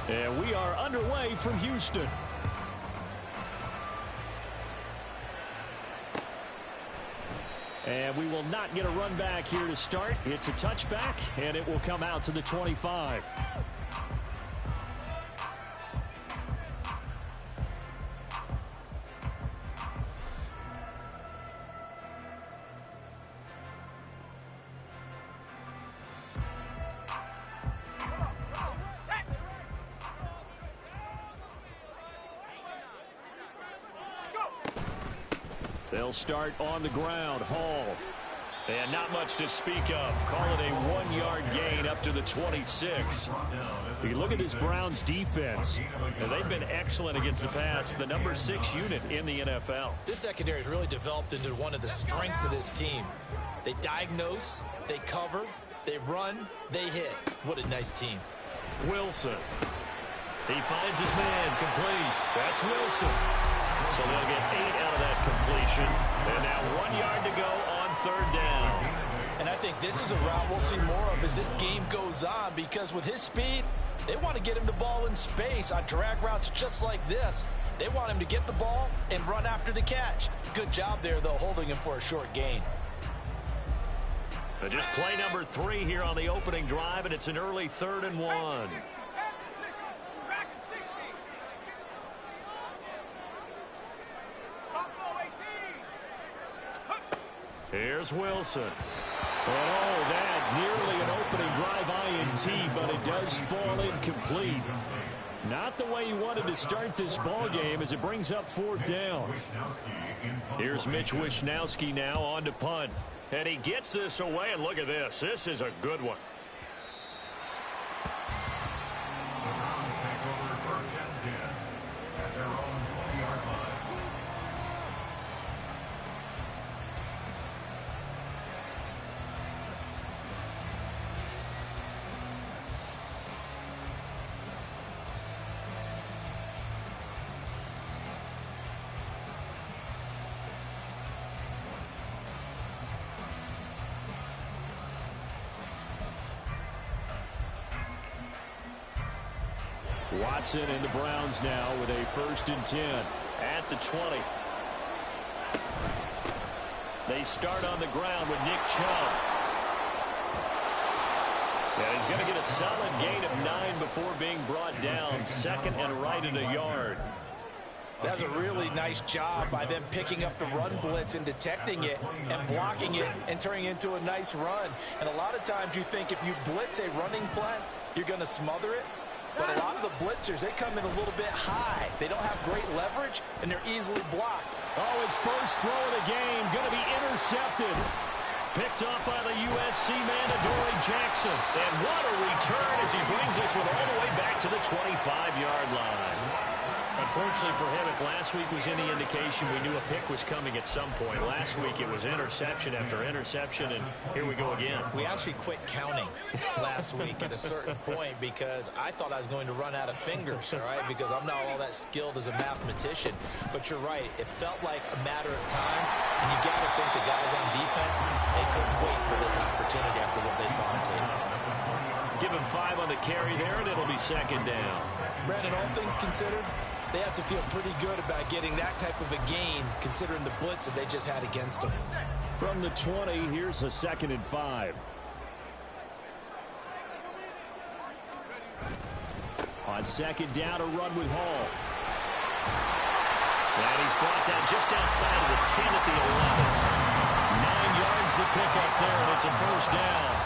And we are underway from Houston. And we will not get a run back here to start. It's a touchback, and it will come out to the 25. They'll start on the ground. Hall. And not much to speak of. Call it a 1-yard gain up to the 26. You look at this Browns defense. And they've been excellent against the pass. The number 6 unit in the NFL. This secondary has really developed into one of the strengths of this team. They diagnose, they cover, they run, they hit. What a nice team. Wilson. He finds his man complete. That's Wilson. So they'll get 8 out of that completion. And now 1 yard to go on 3rd down. And I think this is a route we'll see more of as this game goes on, because with his speed, they want to get him the ball in space on drag routes just like this. They want him to get the ball and run after the catch. Good job there, though, holding him for a short gain. But just play number 3 here on the opening drive, and it's an early 3rd and 1. Here's Wilson. And oh, that nearly an opening drive INT, but it does fall incomplete. Not the way you wanted to start this ball game as it brings up 4th down. Here's Mitch Wishnowsky now on to punt. And he gets this away, and look at this. This is a good one. Watson and the Browns now with a 1st and 10 at the 20. They start on the ground with Nick Chubb. And he's going to get a solid gain of 9 before being brought down. 2nd and right at a yard. That's a really nice job by them picking up the run blitz and detecting it and blocking it and turning it into a nice run. And a lot of times you think if you blitz a running play, you're going to smother it. But a lot of the blitzers, they come in a little bit high. They don't have great leverage, and they're easily blocked. Oh, his first throw of the game going to be intercepted. Picked up by the USC man, Adoree Jackson. And what a return as he brings us all the way back to the 25-yard line. Unfortunately for him, if last week was any indication, we knew a pick was coming at some point. Last week it was interception after interception, and here we go again. We actually quit counting last week at a certain point because I thought I was going to run out of fingers, all right, because I'm not all that skilled as a mathematician. But you're right. It felt like a matter of time, and you got to think the guys on defense, they couldn't wait for this opportunity after what they saw on tape. Give him 5 on the carry there, and it'll be 2nd down. Brandon, all things considered, they have to feel pretty good about getting that type of a gain, considering the blitz that they just had against them. From the 20, here's a 2nd and 5. On 2nd down, a run with Hall. And he's brought down just outside of the 10 at the 11. 9 yards to pick up there, and it's a 1st down.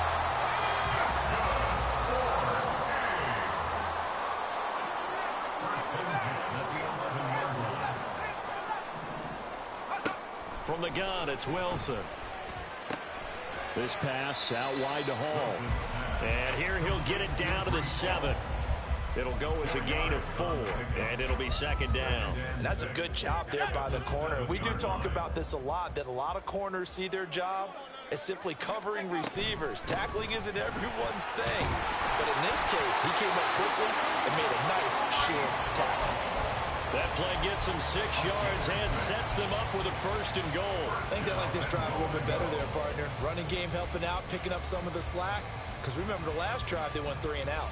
From the gun, it's Wilson. This pass out wide to Hall. And here he'll get it down to the 7. It'll go as a gain of 4, and it'll be 2nd down. And that's a good job there by the corner. We do talk about this a lot, that a lot of corners see their job as simply covering receivers. Tackling isn't everyone's thing. But in this case, he came up quickly and made a nice, short tackle. That play gets them 6 yards and sets them up with a 1st and goal. I think they like this drive a little bit better there, partner. Running game helping out, picking up some of the slack. Because remember, the last drive, they went 3 and out.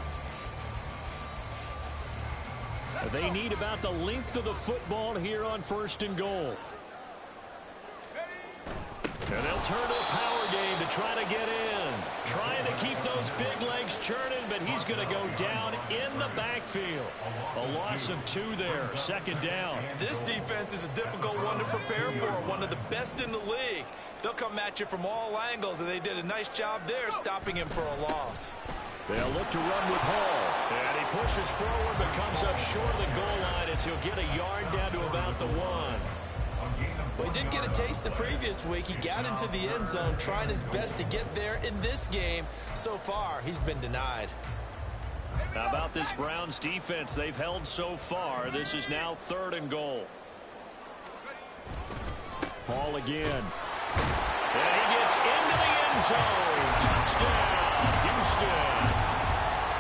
They need about the length of the football here on 1st and goal. And they'll turn to a power game to try to get in. Trying to keep those big legs churning, but he's going to go down in the backfield. A loss of 2 there, 2nd down. This defense is a difficult one to prepare for, one of the best in the league. They'll come at you from all angles, and they did a nice job there stopping him for a loss. They'll look to run with Hall. And he pushes forward but comes up short of the goal line as he'll get a yard down to about the 1. Well, he did get a taste the previous week. He got into the end zone trying his best to get there in this game. So far, he's been denied. How about this Browns defense? They've held so far. This is now 3rd and goal. Hall again. And he gets into the end zone. Touchdown, Houston.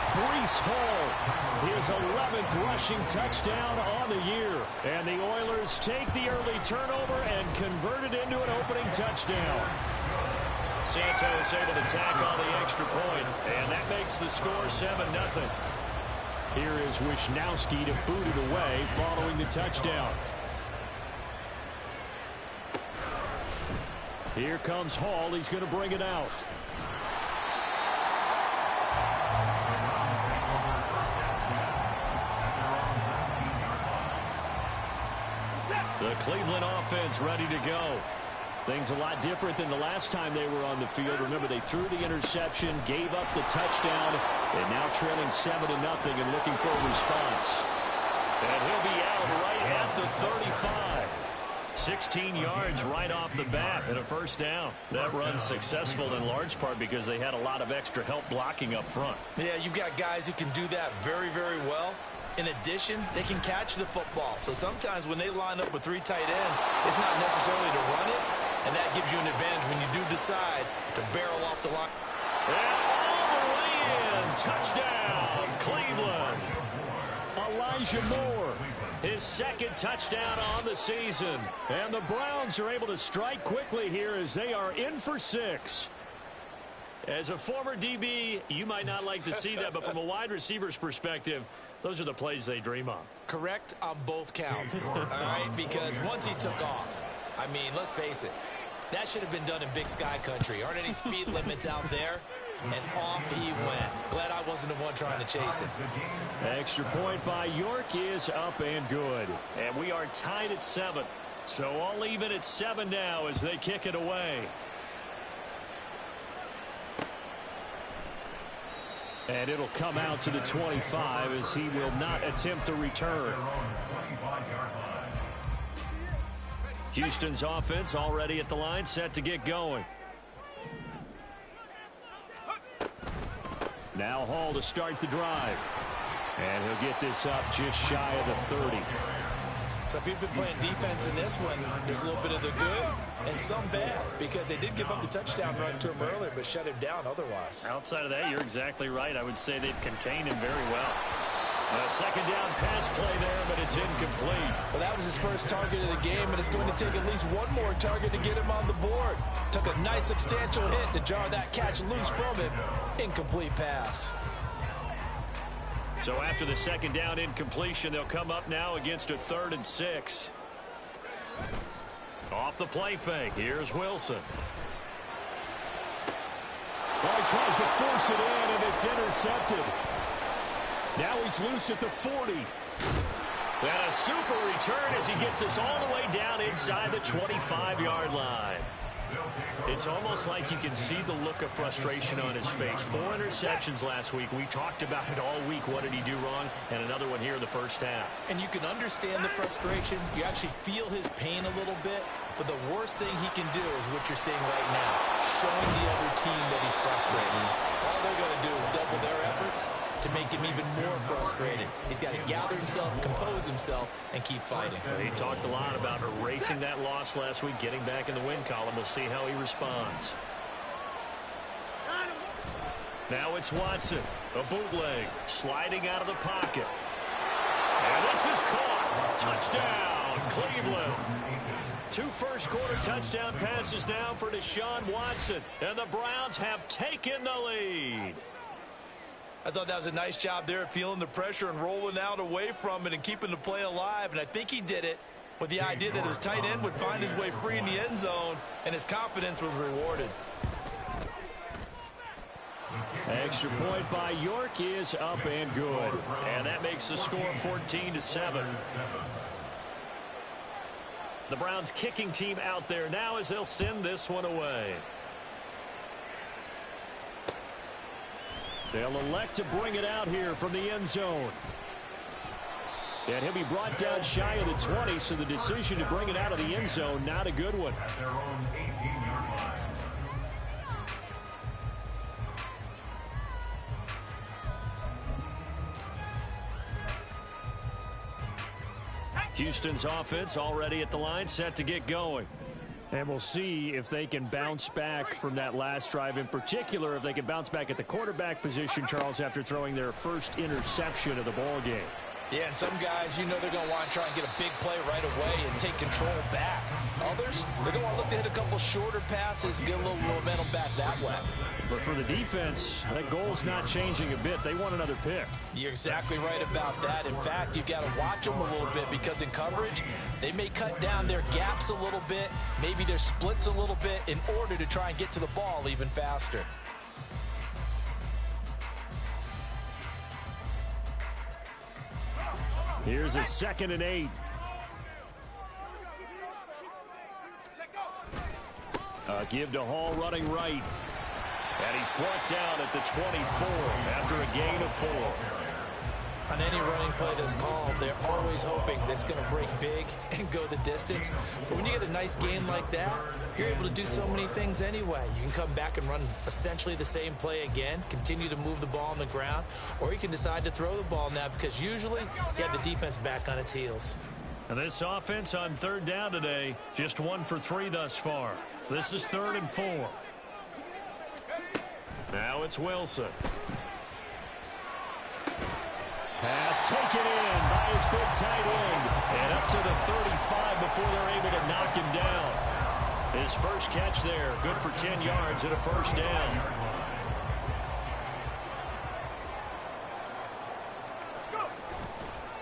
Breece Hall, his 11th rushing touchdown on the year. And the Oilers take the early turnover and convert it into an opening touchdown. Santos able to tack on the extra point, and that makes the score 7-0. Here is Wisnowski to boot it away following the touchdown. Here comes Hall. He's going to bring it out. The Cleveland offense ready to go. Things a lot different than the last time they were on the field. Remember, they threw the interception, gave up the touchdown, and now trailing 7-0 and looking for a response. And he'll be out right at the 35. 16 yards right off the bat and a 1st down. That run's successful in large part because they had a lot of extra help blocking up front. Yeah, you've got guys who can do that very, very well. In addition, they can catch the football. So sometimes when they line up with 3 tight ends, it's not necessarily to run it, and that gives you an advantage when you do decide to barrel off the line. And all the way in. Touchdown, Cleveland. Elijah Moore, his 2nd touchdown on the season. And the Browns are able to strike quickly here as they are in for 6. As a former DB, you might not like to see that, but from a wide receiver's perspective, those are the plays they dream of. Correct on both counts, all right? Because once he took off, I mean, let's face it, that should have been done in Big Sky country. Aren't any speed limits out there? And off he went. Glad I wasn't the one trying to chase him. Extra point by York is up and good. And we are tied at 7. So all even at 7 now as they kick it away. And it'll come out to the 25 as he will not attempt a return. Houston's offense already at the line, set to get going. Now Hall to start the drive. And he'll get this up just shy of the 30. So if you've been playing defense in this one, there's a little bit of the good and some bad, because they did give up the touchdown run to him earlier, but shut him down otherwise. Outside of that, you're exactly right. I would say they've contained him very well. A 2nd down pass play there, but it's incomplete. Well, that was his first target of the game, and it's going to take at least one more target to get him on the board. Took a nice substantial hit to jar that catch loose from him. Incomplete pass. So after the 2nd down incompletion, they'll come up now against a 3rd and 6. Off the play fake, here's Wilson. Well, he tries to force it in, and it's intercepted. Now he's loose at the 40. And a super return as he gets us all the way down inside the 25-yard line. It's almost like you can see the look of frustration on his face. 4 interceptions last week. We talked about it all week. What did he do wrong? And another one here in the 1st half. And you can understand the frustration. You actually feel his pain a little bit. But the worst thing he can do is what you're seeing right now, showing the other team that he's frustrated. All they're going to do is double their efforts to make him even more frustrated. He's got to gather himself, compose himself, and keep fighting. He talked a lot about erasing that loss last week, getting back in the win column. We'll see how he responds. Now it's Watson, a bootleg, sliding out of the pocket. And this is caught. Touchdown, Cleveland. 2 first-quarter touchdown passes now for Deshaun Watson, and the Browns have taken the lead. I thought that was a nice job there, feeling the pressure and rolling out away from it and keeping the play alive. And I think he did it with the idea that his tight end would find his way free in the end zone, and his confidence was rewarded. Extra point by York is up and good. And that makes the score 14-7. The Browns kicking team out there now as they'll send this one away. They'll elect to bring it out here from the end zone. And he'll be brought down shy of the 20, so the decision to bring it out of the end zone, not a good one. At their own 18-yard line. Houston's offense already at the line, set to get going. And we'll see if they can bounce back from that last drive, in particular if they can bounce back at the quarterback position, Charles, after throwing their first interception of the ball game. Yeah, and some guys, you know, they're going to want to try and get a big play right away and take control back. Others, they're going to want to look to hit a couple shorter passes and get a little momentum back that way. But for the defense, that goal's not changing a bit. They want another pick. You're exactly right about that. In fact, you've got to watch them a little bit because in coverage, they may cut down their gaps a little bit, maybe their splits a little bit in order to try and get to the ball even faster. Here's a 2nd and 8. Give to Hall running right. And he's brought down at the 24 after a gain of 4. On any running play that's called, they're always hoping that it's going to break big and go the distance. But when you get a nice gain like that, you're able to do so many things anyway. You can come back and run essentially the same play again, continue to move the ball on the ground, or you can decide to throw the ball now because usually you have the defense back on its heels. And this offense on 3rd down today, just 1 for 3 thus far. This is 3rd and 4. Now it's Wilson. Pass taken in by his big tight end. And up to the 35 before they're able to knock him down. His first catch there, good for 10 yards and a first down.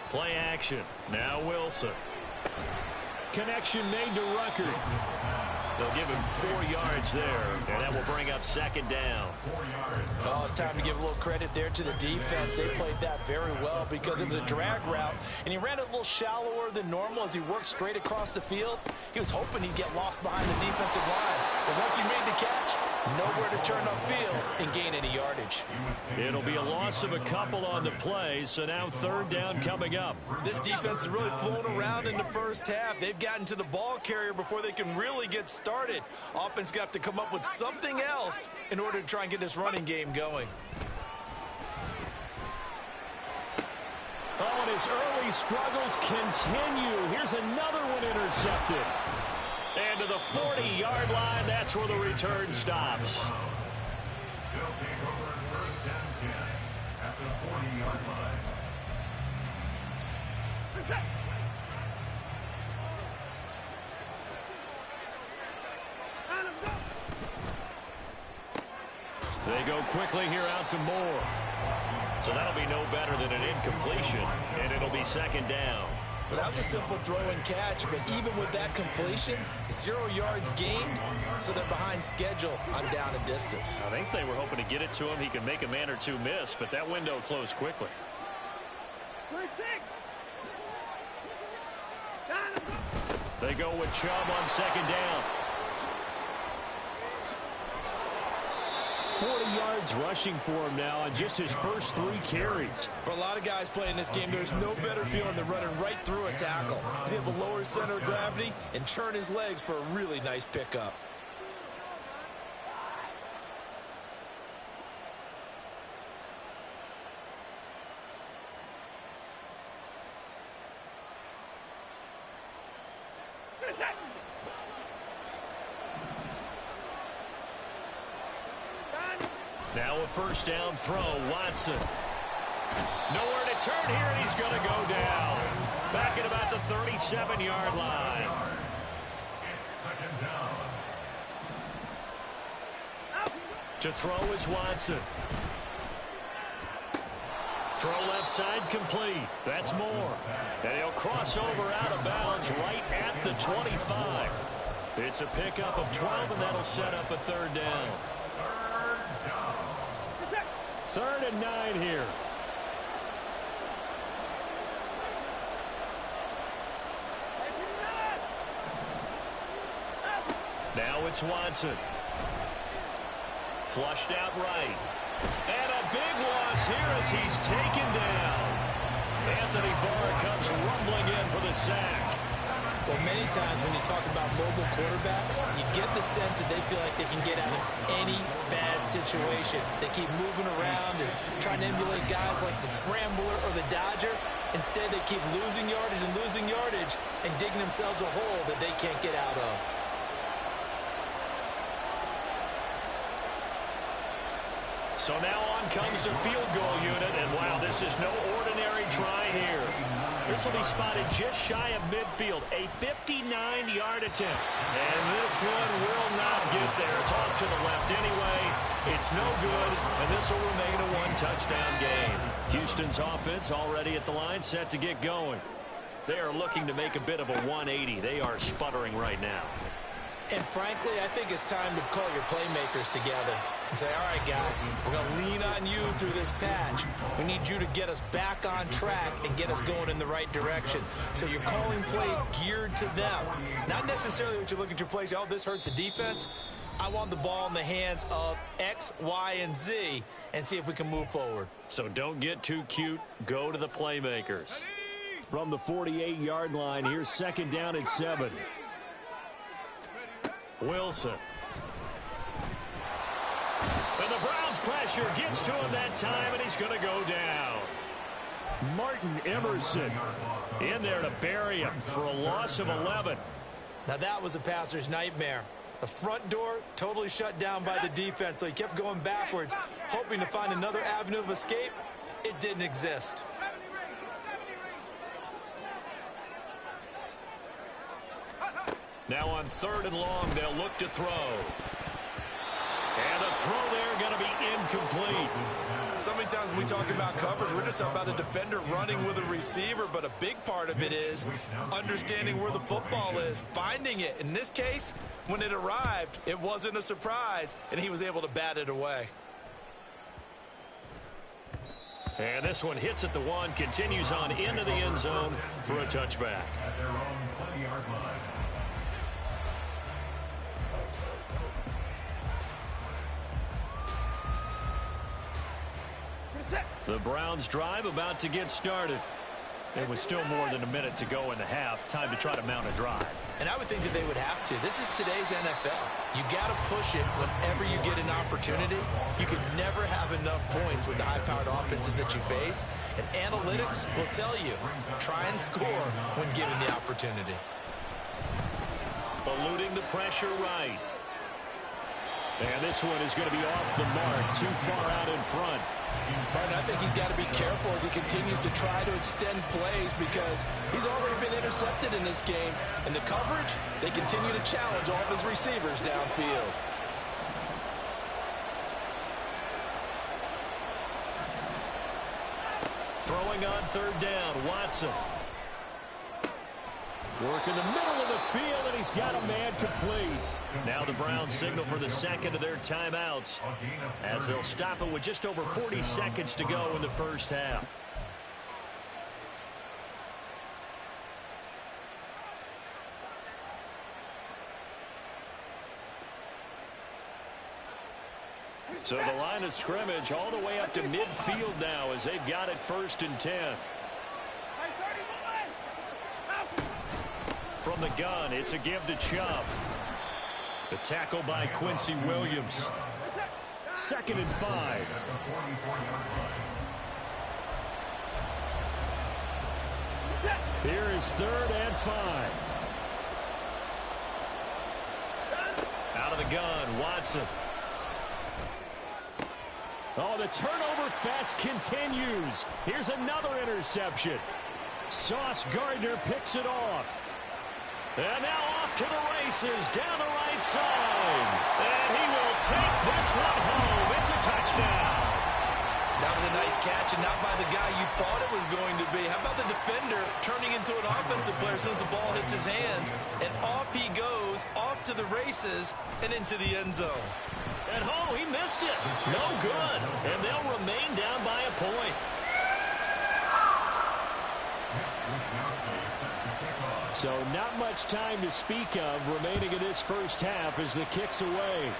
Play action. Now Wilson. Connection made to Ruckert. They'll give him 4 yards there, and that will bring up 2nd down. Well, it's time to give a little credit there to the defense. They played that very well because it was a drag route, and he ran it a little shallower than normal as he worked straight across the field. He was hoping he'd get lost behind the defensive line, but once he made the catch, nowhere to turn upfield and gain any yardage. It'll be a loss of a couple on the play, so now 3rd down coming up. This defense is really flown around in the first half. They've gotten to the ball carrier before they can really get started. Offense got to come up with something else in order to try and get this running game going. Oh, and his early struggles continue. Here's another one intercepted. And to the 40-yard line, that's where the return stops. They'll take over 1st and 10 at the 40-yard line. They go quickly here out to Moore. So that'll be no better than an incompletion, and it'll be 2nd down. Well, that was a simple throw and catch, but even with that completion, 0 yards gained, so they're behind schedule on down and distance. I think they were hoping to get it to him. He could make a man or two miss, but that window closed quickly. They go with Chubb on 2nd down. 40 yards rushing for him now on just his first 3 carries. For a lot of guys playing this game, there's no better feeling than running right through a tackle. He's able to lower his center of gravity and churn his legs for a really nice pickup. Now a 1st down throw, Watson. Nowhere to turn here, and he's going to go down. Back at about the 37-yard line. It's 2nd down. To throw is Watson. Throw left side complete. That's more. And he'll cross over out of bounds right at the 25. It's a pickup of 12, and that'll set up a third down. 3rd and 9 here. Now it's Watson. Flushed out right. And a big loss here as he's taken down. Anthony Barr comes rumbling in for the sack. Well, many times when you talk about mobile quarterbacks, you get the sense that they feel like they can get out of any bad situation. They keep moving around and trying to emulate guys like the Scrambler or the Dodger. Instead, they keep losing yardage and digging themselves a hole that they can't get out of. So now on comes the field goal unit, and wow, this is no ordinary try here. This will be spotted just shy of midfield, a 59-yard attempt. And this one will not get there. It's off to the left anyway. It's no good, and this will remain a one-touchdown game. Houston's offense already at the line, set to get going. They are looking to make a bit of a 180. They are sputtering right now. And frankly, I think it's time to call your playmakers together and say, all right, guys, we're going to lean on you through this patch. We need you to get us back on track and get us going in the right direction. So you're calling plays geared to them. Not necessarily what you look at your plays, oh, this hurts the defense. I want the ball in the hands of X, Y, and Z and see if we can move forward. So don't get too cute. Go to the playmakers. From the 48-yard line, here's 2nd down and 7. Wilson. And the Browns pressure gets to him that time, and he's going to go down. Martin Emerson in there to bury him for a loss of 11. Now that was a passer's nightmare. The front door totally shut down by the defense, so he kept going backwards, hoping to find another avenue of escape. It didn't exist. Now on 3rd and long, they'll look to throw. And the throw there going to be incomplete. So many times when we talk about coverage, we're just talking about a defender running with a receiver, but a big part of it is understanding where the football is, finding it. In this case, when it arrived, it wasn't a surprise, and he was able to bat it away. And this one hits at the 1, continues on into the end zone for a touchback. At their own 20-yard line. The Browns drive about to get started. It was still more than a minute to go in the half. Time to try to mount a drive. And I would think that they would have to. This is today's NFL. You got to push it whenever you get an opportunity. You could never have enough points with the high-powered offenses that you face. And analytics will tell you, try and score when given the opportunity. Eluding the pressure right. And this one is going to be off the mark, too far out in front. Martin, I think he's got to be careful as he continues to try to extend plays because he's already been intercepted in this game. And the coverage, they continue to challenge all of his receivers downfield. Throwing on 3rd down, Watson. Work in the middle of the field, and he's got a man complete. Now the Browns signal for the second of their timeouts as they'll stop it with just over 40 seconds to go in the first half. So the line of scrimmage all the way up to midfield now as they've got it 1st and 10. From the gun, it's a give to Chubb. The tackle by Quincy Williams. 2nd and 5. Here is 3rd and 5. Out of the gun, Watson. Oh, the turnover fest continues. Here's another interception. Sauce Gardner picks it off. And now off to the races down the right side. And he will take this one home. It's a touchdown. That was a nice catch, and not by the guy you thought it was going to be. How about the defender turning into an offensive player as soon as the ball hits his hands, and off he goes, off to the races, and into the end zone. At home, he missed it. No good. And they'll remain down by a point. So not much time to speak of remaining in this first half as the kick's away.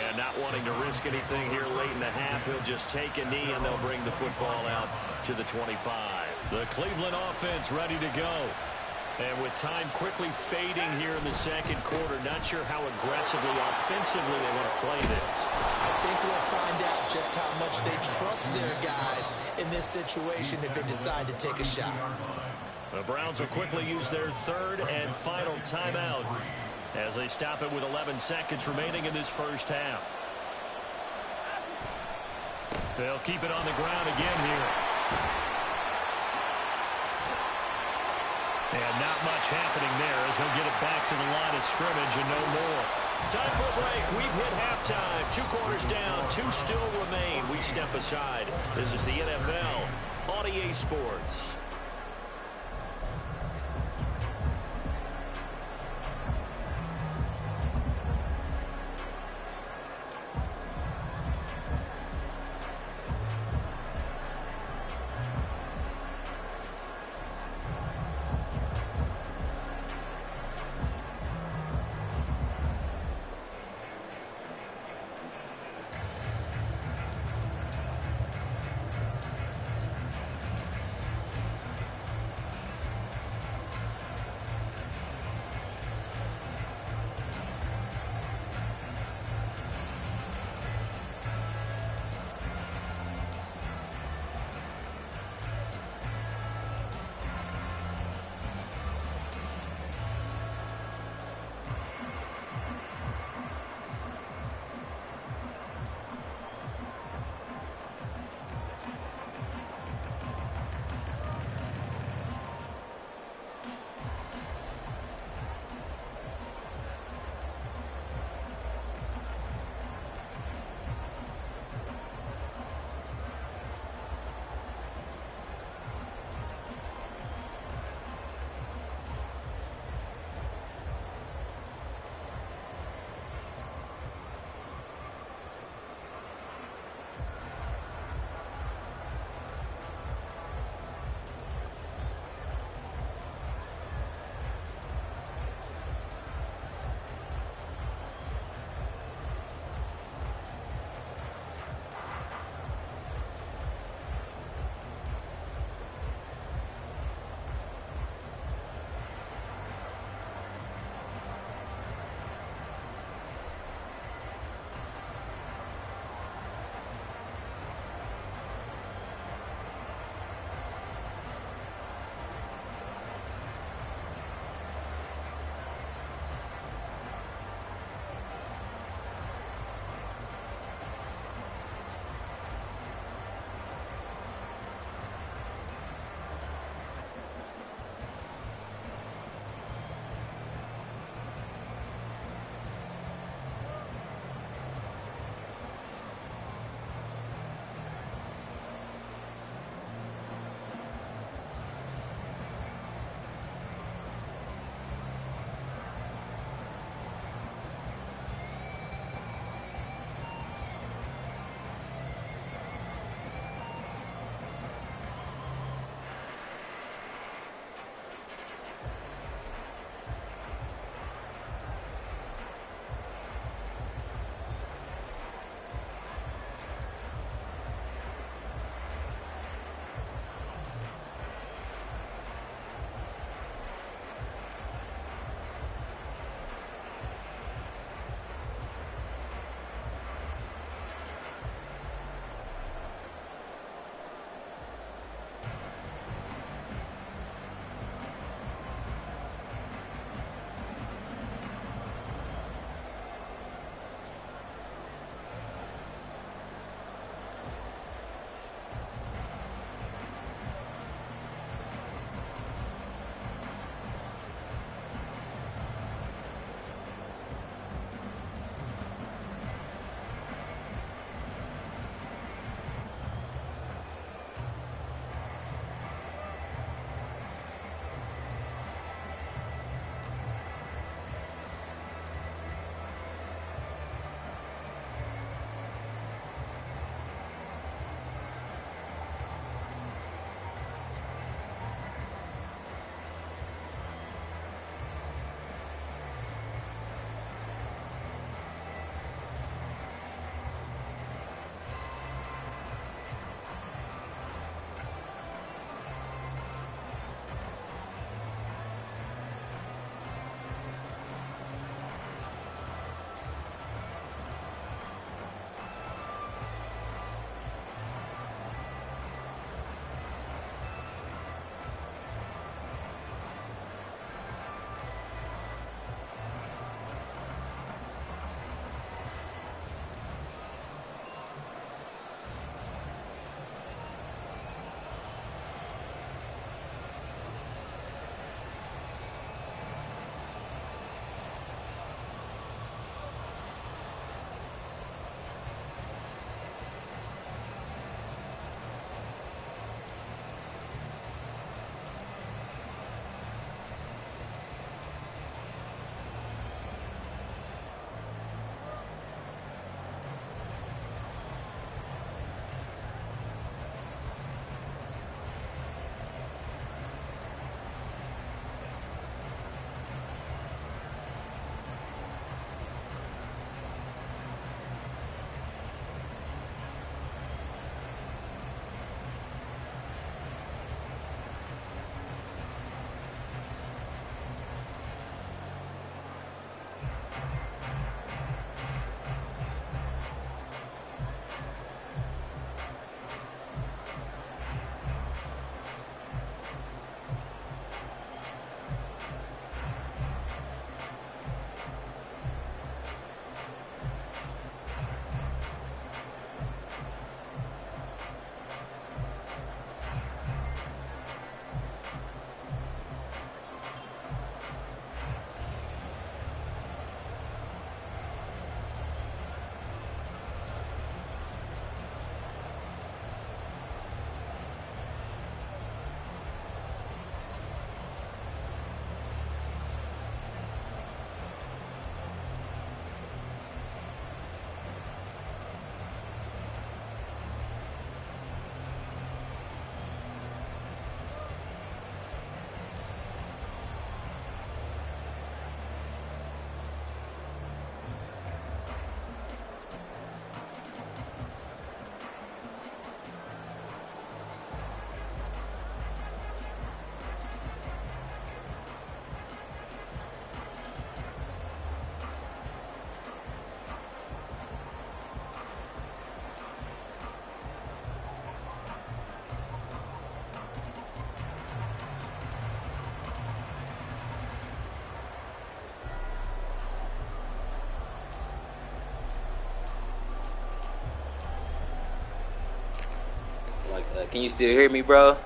And not wanting to risk anything here late in the half, he'll just take a knee and they'll bring the football out to the 25. The Cleveland offense ready to go. And with time quickly fading here in the second quarter, not sure how aggressively, offensively they want to play this. I think we'll find out just how much they trust their guys in this situation if they decide to take a shot. The Browns will quickly use their third and final timeout as they stop it with 11 seconds remaining in this first half. They'll keep it on the ground again here. And not much happening there as he'll get it back to the line of scrimmage and no more. Time for a break. We've hit halftime. 2 quarters down. 2 still remain. We step aside. This is the NFL on EA Sports. Can you still hear me, bro?